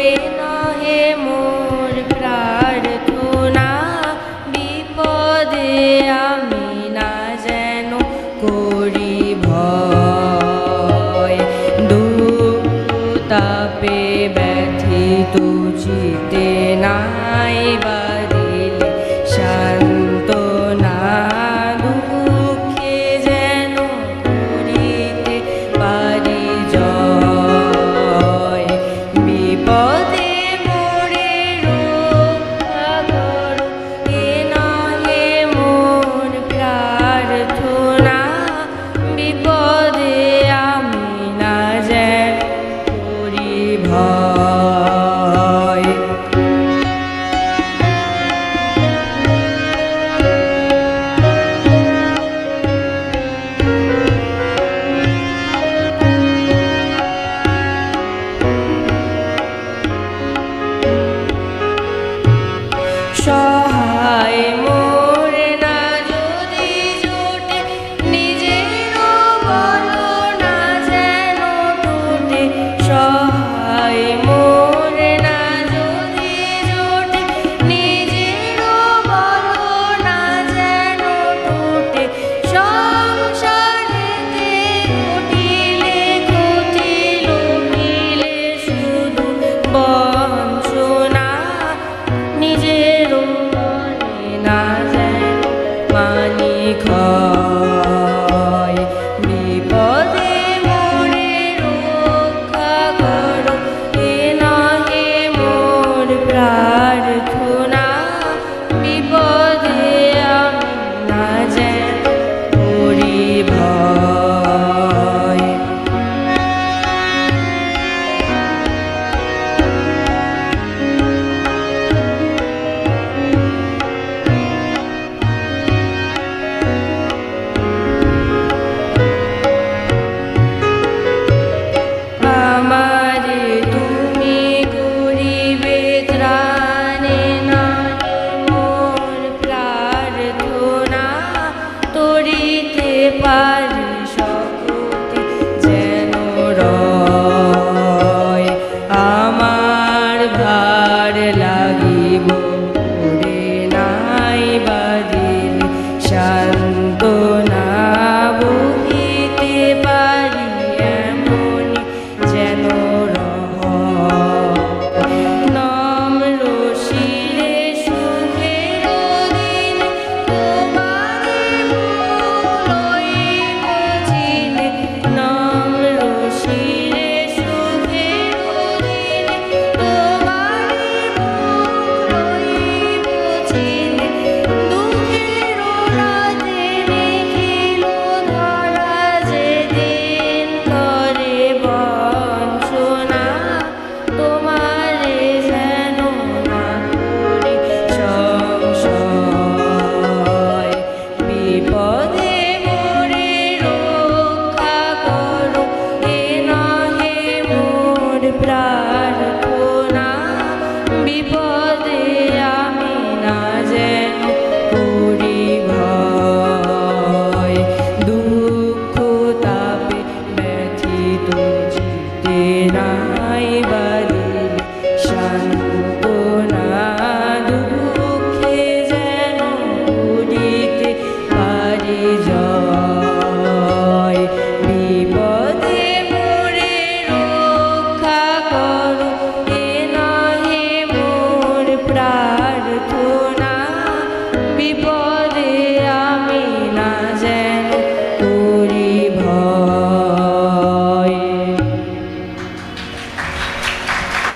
এ নহে মোর প্রার্থনা, বিপদে আমি না যেন করি ভয়। দুঃখ তাপে ব্যথিত চিতে নাই বারিলে সান্ত্বনা, দুঃখে যেন করিতে পারি জয়। বিপদে মোরে রক্ষা করো, এ নহে মোর প্রার্থনা, বিপদে আমি না যেন করি ভয়। সহায় মোর না যদি জোটে, নিজেরও বল না যেন টুটে। সহায় মোর না যদি জোটে, নিজেরও বল না যেন টুটে। সংসারেতে ঘটিলে ক্ষতি, লোভিলে শুধু বঞ্চনা, নিজেরও মনে না যেন মানি ক্ষয়। বিপদে মোরে রক্ষা করো, এ নহে মোর প্রার্থনা, বিপদে আমি না যেন করি ভয়। আমারে তুমি করিবে ত্রাণে, নহে মোর প্রার্থনা, তরিতে পারি সকতে যেন রয়। আমার